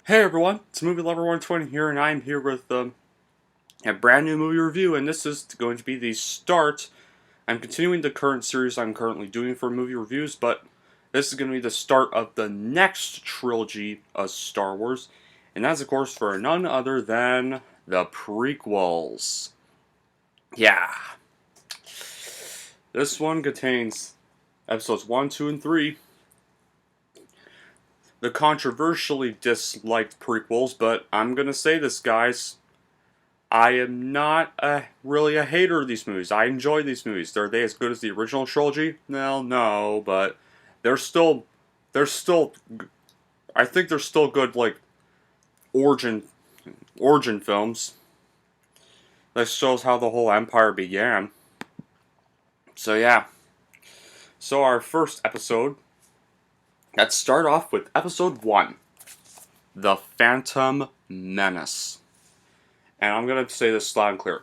Hey everyone, it's Movie Lover 120 here, and I'm here with a brand new movie review, and this is going to be the start. I'm continuing the current series I'm currently doing for movie reviews, but this is going to be the start of the next trilogy of Star Wars, and that's of course for none other than the prequels. Yeah. This one contains episodes 1, 2, and 3, the controversially disliked prequels, but I'm gonna say this, guys. I am not really a hater of these movies. I enjoy these movies. Are they as good as the original trilogy? Well, no, but they're still, they're still. I think they're still good, like origin, origin films. That shows how the whole empire began. So yeah. So our first episode. Let's start off with episode 1, The Phantom Menace. And I'm gonna say this loud and clear.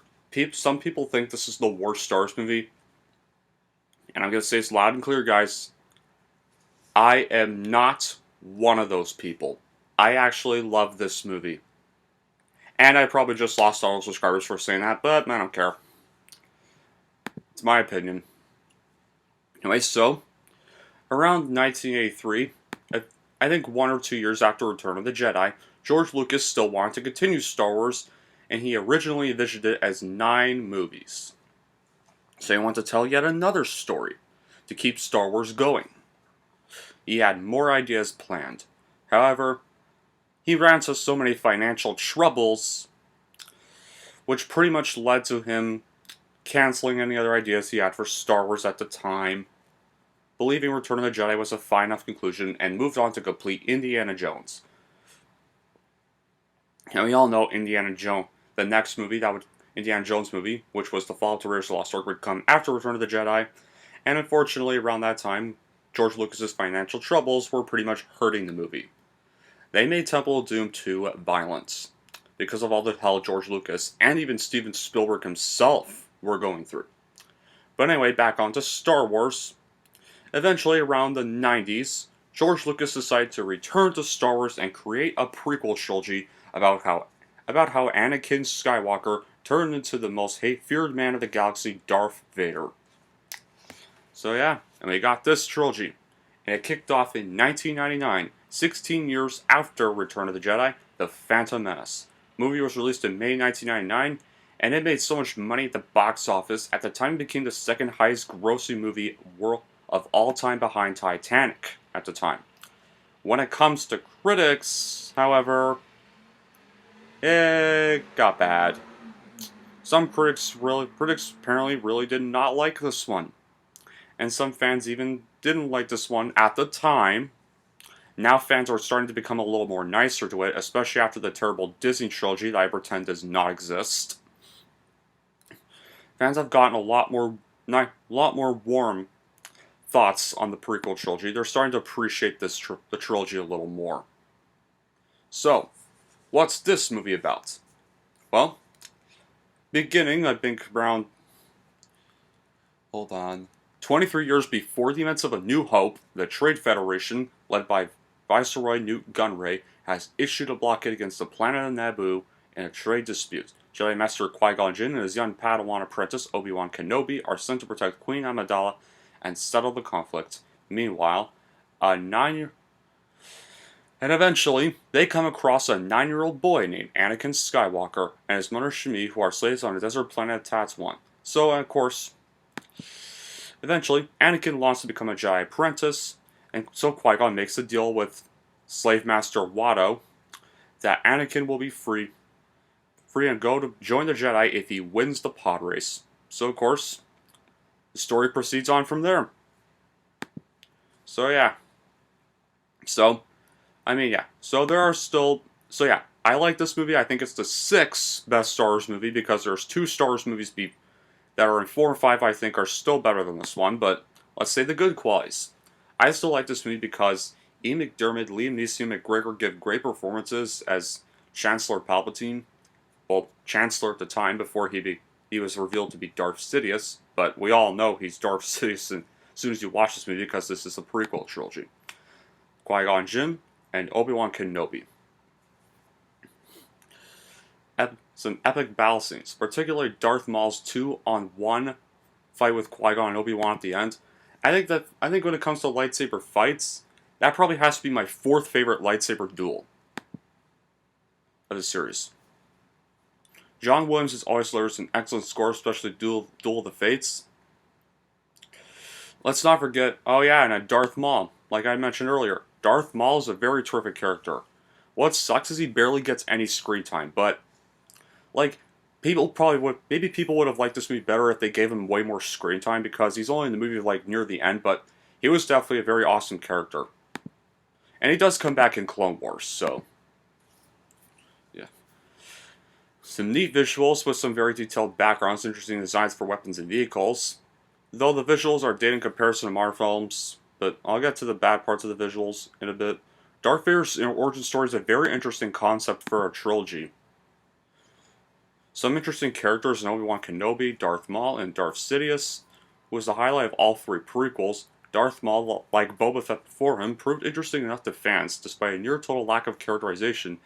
Some people think this is the worst Star Wars movie. And I'm going to say this loud and clear, guys. I am not one of those people. I actually love this movie. And I probably just lost all subscribers for saying that, but I don't care. It's my opinion. Anyway, so, around 1983, I think 1 or 2 years after Return of the Jedi, George Lucas still wanted to continue Star Wars, and he originally envisioned it as 9 movies. So he wanted to tell yet another story to keep Star Wars going. He had more ideas planned. However, he ran into so many financial troubles, which pretty much led to him canceling any other ideas he had for Star Wars at the time, believing Return of the Jedi was a fine enough conclusion, and moved on to complete Indiana Jones. And we all know Indiana Jones, the next movie, Indiana Jones movie, which was The Fall of Raiders of the Lost Ark, would come after Return of the Jedi, and unfortunately around that time, George Lucas's financial troubles were pretty much hurting the movie. They made Temple of Doom too violent, because of all the hell George Lucas, and even Steven Spielberg himself, were going through. But anyway, back on to Star Wars. Eventually, around the 90s, George Lucas decided to return to Star Wars and create a prequel trilogy about how Anakin Skywalker turned into the most feared man of the galaxy, Darth Vader. So yeah, and we got this trilogy. And it kicked off in 1999, 16 years after Return of the Jedi, The Phantom Menace. The movie was released in May 1999, and it made so much money at the box office, at the time it became the second highest grossing movie of all time behind Titanic at the time. When it comes to critics, however, it got bad. Some critics apparently really did not like this one. And some fans even didn't like this one at the time. Now fans are starting to become a little more nicer to it, especially after the terrible Disney trilogy that I pretend does not exist. Fans have gotten a lot more warm thoughts on the prequel trilogy. They're starting to appreciate the trilogy a little more. So, what's this movie about? Well, beginning, I think, around... Hold on. 23 years before the events of A New Hope, the Trade Federation, led by Viceroy Newt Gunray, has issued a blockade against the planet of Naboo in a trade dispute. Jedi Master Qui-Gon Jinn and his young Padawan apprentice Obi-Wan Kenobi are sent to protect Queen Amidala and settle the conflict. Meanwhile, and eventually, they come across a 9-year-old boy named Anakin Skywalker and his mother Shmi, who are slaves on a desert planet Tatooine. So, of course, eventually, Anakin wants to become a Jedi apprentice, and so Qui-Gon makes a deal with Slave Master Watto that Anakin will be free and go to join the Jedi if he wins the pod race. So, of course, the story proceeds on from there. So, yeah. So there are still... So, yeah, I like this movie. I think it's the 6th best Star Wars movie, because there's 2 Star Wars movies that are in 4 and 5 I think are still better than this one, but let's say the good qualities. I still like this movie because Ian McDiarmid, Liam Neeson, and McGregor give great performances as Chancellor Palpatine. Well, Chancellor at the time, before he was revealed to be Darth Sidious, but we all know he's Darth Sidious as soon as you watch this movie, because this is a prequel trilogy. Qui-Gon Jinn and Obi-Wan Kenobi. some epic battle scenes, particularly Darth Maul's 2-on-1 fight with Qui-Gon and Obi-Wan at the end. I think when it comes to lightsaber fights, that probably has to be my fourth favorite lightsaber duel of the series. John Williams has always delivers an excellent score, especially Duel of the Fates. Let's not forget, oh yeah, and Darth Maul. Like I mentioned earlier, Darth Maul is a very terrific character. What sucks is he barely gets any screen time, but like maybe people would have liked this movie better if they gave him way more screen time because he's only in the movie like near the end, but he was definitely a very awesome character. And he does come back in Clone Wars, so yeah. Some neat visuals with some very detailed backgrounds, interesting designs for weapons and vehicles. Though the visuals are dated in comparison to modern films, but I'll get to the bad parts of the visuals in a bit. Darth Vader's origin story is a very interesting concept for a trilogy. Some interesting characters in Obi-Wan Kenobi, Darth Maul, and Darth Sidious was the highlight of all three prequels. Darth Maul, like Boba Fett before him, proved interesting enough to fans, despite a near-total lack of characterization,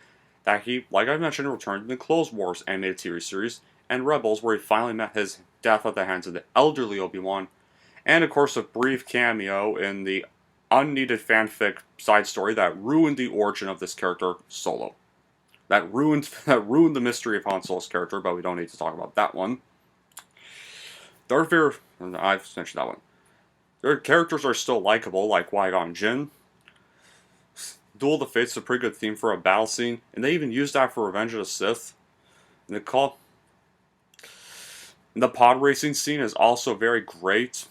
that he, like I mentioned, returned in the Clone Wars animated TV series, and Rebels, where he finally met his death at the hands of the elderly Obi-Wan, and of course a brief cameo in the unneeded fanfic side story that ruined the origin of this character, Solo. That ruined the mystery of Han Solo's character, but we don't need to talk about that one. Darth Vader, I've mentioned that one. Their characters are still likable, like Qui-Gon Jinn. Duel of the Fates is a pretty good theme for a battle scene, and they even used that for Revenge of the Sith. And the pod racing scene is also very great.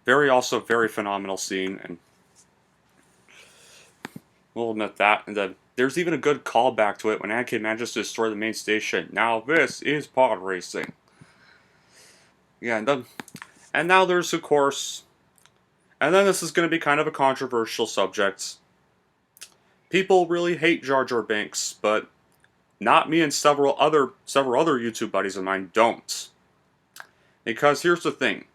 Very phenomenal scene, and we'll admit that. And then there's even a good callback to it when Anakin manages to destroy the main station. Now this is pod racing. Yeah, and now there's, of course, and then this is going to be kind of a controversial subject. People really hate Jar Jar Binks, but not me and several other YouTube buddies of mine don't. Because here's the thing.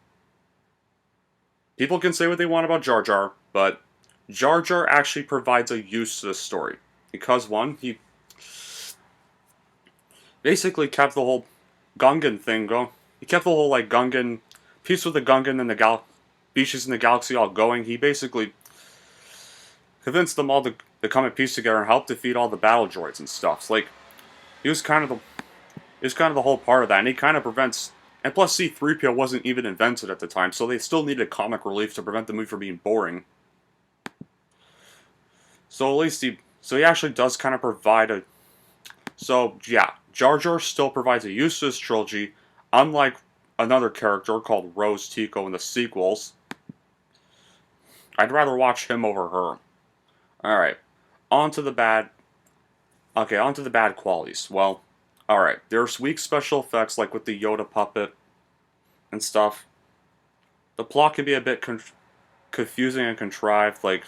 People can say what they want about Jar Jar, but Jar Jar actually provides a use to the story. Because one, he basically kept the whole Gungan thing going. He kept the whole like Gungan, peace with the Gungan and the species in the galaxy all going. He basically convinced them all to come at peace together and help defeat all the battle droids and stuff. So, like, he was kind of the whole part of that, and he kind of prevents. And plus, C-3PO wasn't even invented at the time, so they still needed comic relief to prevent the movie from being boring. So at least he actually does kind of provide a. So yeah, Jar Jar still provides a use to this trilogy, unlike another character called Rose Tico in the sequels. I'd rather watch him over her. Alright, on to the bad qualities. Well, alright, there's weak special effects like with the Yoda puppet and stuff. The plot can be a bit confusing and contrived, like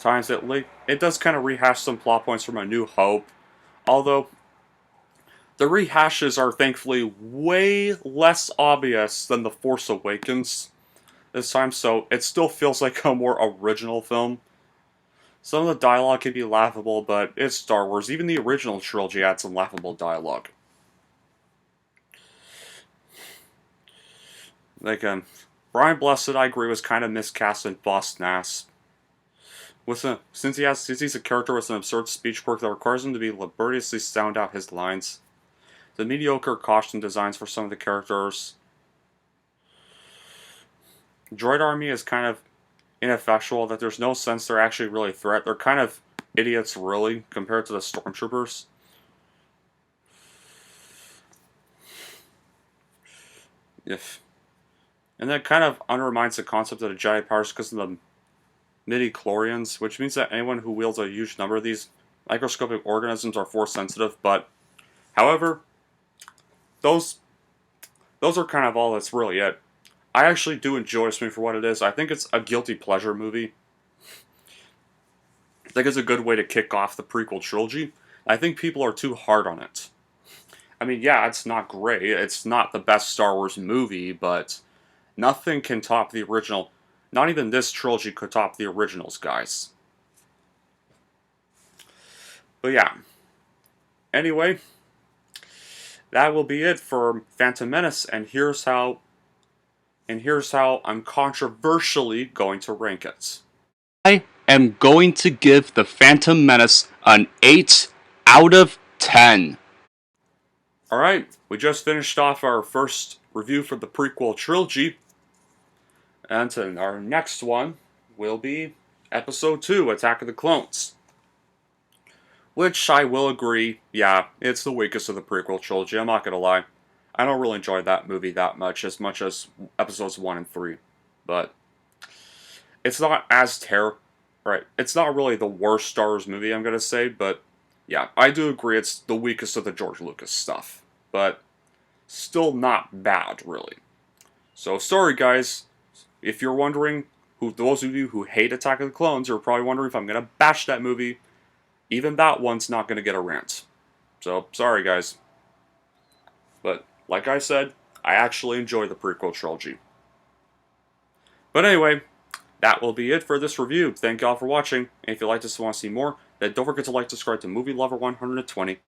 times it does kind of rehash some plot points from A New Hope, although the rehashes are thankfully way less obvious than The Force Awakens this time, so it still feels like a more original film. Some of the dialogue can be laughable, but it's Star Wars. Even the original trilogy had some laughable dialogue. Like, Brian Blessed, I agree, was kind of miscast in Boss Nass. Since he's a character with an absurd speech quirk that requires him to be laboriously sound out his lines. The mediocre costume designs for some of the characters. Droid Army is kind of ineffectual, that there's no sense they're actually really a threat. They're kind of idiots, really, compared to the Stormtroopers. And that kind of undermines the concept of the Jedi powers because of the midi-chlorians, which means that anyone who wields a huge number of these microscopic organisms are force sensitive, but however, those are kind of all that's really it. I actually do enjoy this movie for what it is. I think it's a guilty pleasure movie. I think it's a good way to kick off the prequel trilogy. I think people are too hard on it. I mean, yeah, it's not great. It's not the best Star Wars movie, but nothing can top the original. Not even this trilogy could top the originals, guys. But yeah. anyway, that will be it for Phantom Menace, and here's how I'm controversially going to rank it. I am going to give The Phantom Menace an 8 out of 10. Alright, we just finished off our first review for the prequel trilogy, and our next one will be Episode 2, Attack of the Clones. Which I will agree, yeah, it's the weakest of the prequel trilogy, I'm not gonna lie. I don't really enjoy that movie that much as Episodes 1 and 3. But it's not as right, it's not really the worst Star Wars movie, I'm gonna say, but yeah, I do agree it's the weakest of the George Lucas stuff. But still not bad, really. So, sorry guys, if you're wondering, those of you who hate Attack of the Clones, you're probably wondering if I'm gonna bash that movie. Even that one's not gonna get a rant. So, sorry guys. But, like I said, I actually enjoy the prequel trilogy. But anyway, that will be it for this review. Thank y'all for watching, and if you like this and want to see more, then don't forget to like, subscribe to Movie Lover 120.